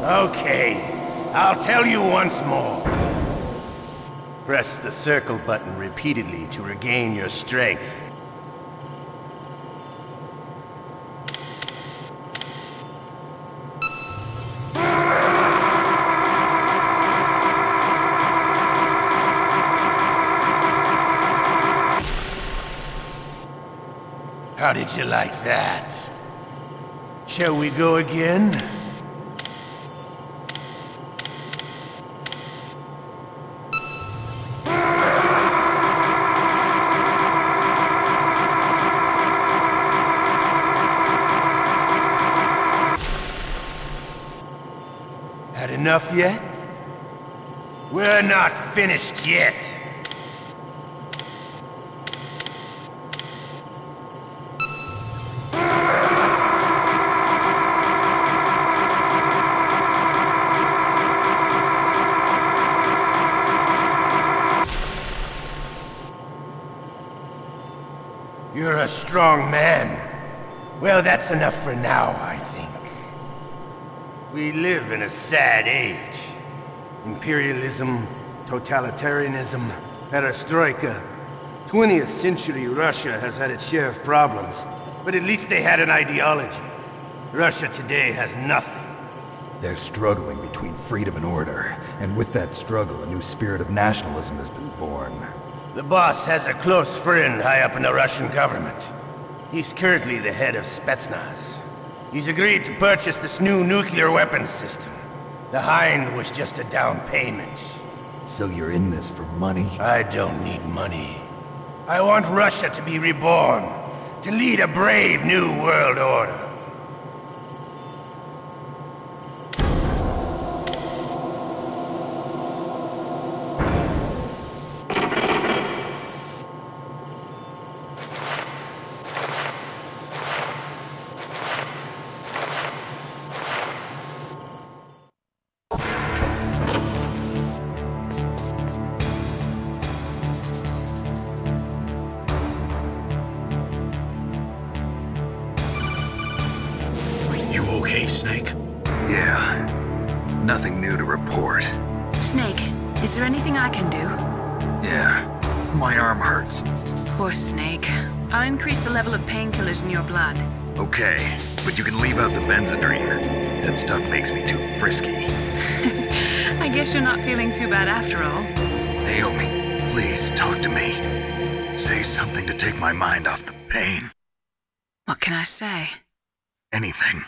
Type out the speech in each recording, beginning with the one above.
Okay, I'll tell you once more. Press the circle button repeatedly to regain your strength. How did you like that? Shall we go again? Had enough yet? We're not finished yet. You're a strong man. Well, that's enough for now, I think. We live in a sad age. Imperialism, totalitarianism, perestroika. 20th century Russia has had its share of problems, but at least they had an ideology. Russia today has nothing. They're struggling between freedom and order, and with that struggle, a new spirit of nationalism has been born. The boss has a close friend high up in the Russian government. He's currently the head of Spetsnaz. He's agreed to purchase this new nuclear weapons system. The Hind was just a down payment. So you're in this for money? I don't need money. I want Russia to be reborn, to lead a brave new world order. Okay, Snake? Yeah. Nothing new to report. Snake, is there anything I can do? Yeah. My arm hurts. Poor Snake. I'll increase the level of painkillers in your blood. Okay, but you can leave out the Benzedrine. That stuff makes me too frisky. I guess you're not feeling too bad after all. Naomi, please talk to me. Say something to take my mind off the pain. What can I say? Anything.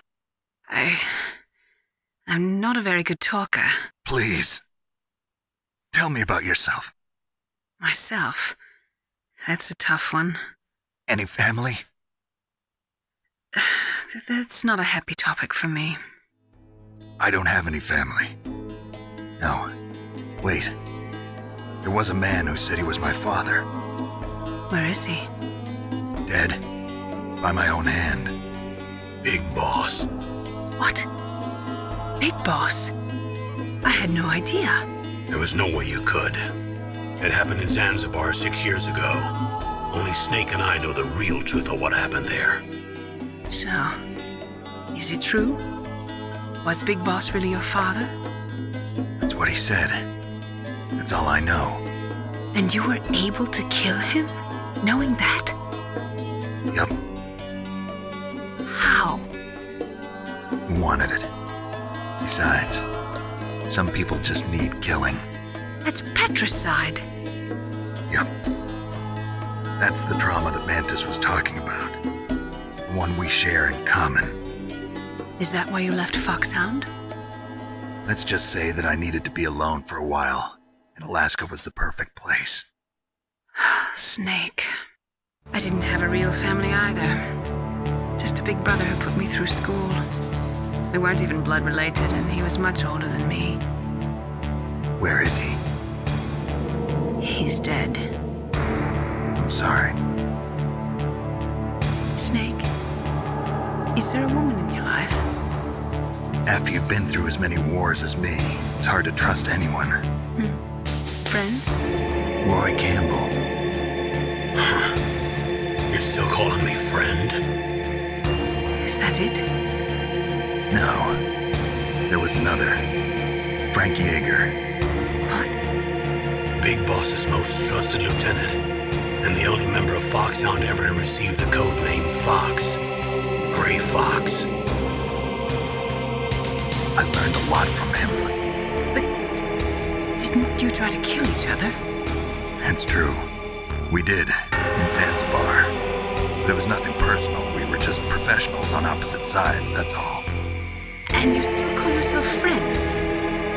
I'm not a very good talker. Please. Tell me about yourself. Myself? That's a tough one. Any family? That's not a happy topic for me. I don't have any family. No. Wait. There was a man who said he was my father. Where is he? Dead. By my own hand. Big Boss. What? Big Boss? I had no idea. There was no way you could. It happened in Zanzibar 6 years ago. Only Snake and I know the real truth of what happened there. So, is it true? Was Big Boss really your father? That's what he said. That's all I know. And you were able to kill him, knowing that? Yup. How? He wanted it. Besides, some people just need killing. That's patricide. Yup. That's the trauma that Mantis was talking about. The one we share in common. Is that why you left Foxhound? Let's just say that I needed to be alone for a while, and Alaska was the perfect place. Snake. I didn't have a real family either. Just a big brother who put me through school. We weren't even blood related, and he was much older than me. Where is he? He's dead. I'm sorry. Snake, is there a woman in your life? After you've been through as many wars as me, it's hard to trust anyone. Friends? Roy Campbell. You're still calling me friend? Is that it? No. There was another. Frank Yeager. What? Big Boss's most trusted lieutenant, and the only member of Foxhound ever to receive the code name Fox. Gray Fox. I learned a lot from him. But didn't you try to kill each other? It's true. We did, in Zanzibar. But it was nothing personal. We were just professionals on opposite sides, that's all. And you still call yourself friends?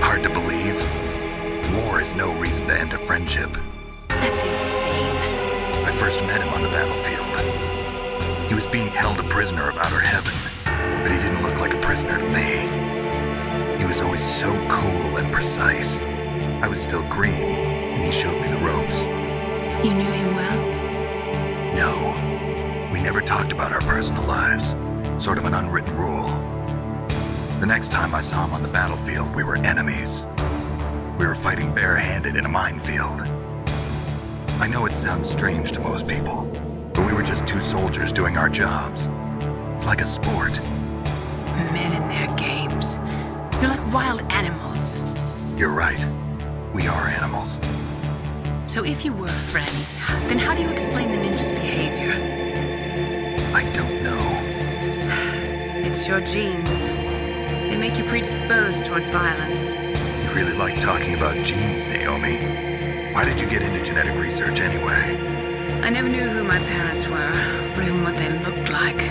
Hard to believe. War is no reason to end a friendship. That's insane. I first met him on the battlefield. He was being held a prisoner of outer heaven, but he didn't look like a prisoner to me. He was always so cool and precise. I was still green, and he showed me the ropes. You knew him well? No. We never talked about our personal lives. Sort of an unwritten rule. The next time I saw him on the battlefield, we were enemies. We were fighting barehanded in a minefield. I know it sounds strange to most people, but we were just two soldiers doing our jobs. It's like a sport. Men in their games. You're like wild animals. You're right. We are animals. So if you were friends, then how do you explain the ninja's behavior? I don't know. It's your genes. They make you predisposed towards violence. You really like talking about genes, Naomi. Why did you get into genetic research anyway? I never knew who my parents were, or even what they looked like.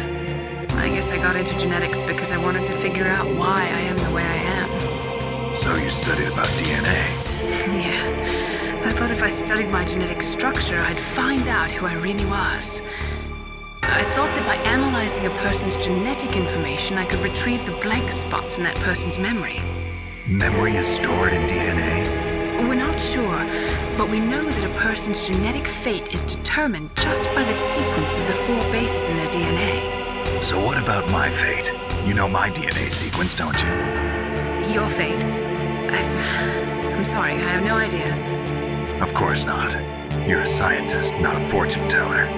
I guess I got into genetics because I wanted to figure out why I am the way I am. So you studied about DNA? Yeah. I thought if I studied my genetic structure, I'd find out who I really was. I thought that by analyzing a person's genetic information, I could retrieve the blank spots in that person's memory. Memory is stored in DNA? We're not sure, but we know that a person's genetic fate is determined just by the sequence of the 4 bases in their DNA. So what about my fate? You know my DNA sequence, don't you? Your fate? I'm sorry, I have no idea. Of course not. You're a scientist, not a fortune teller.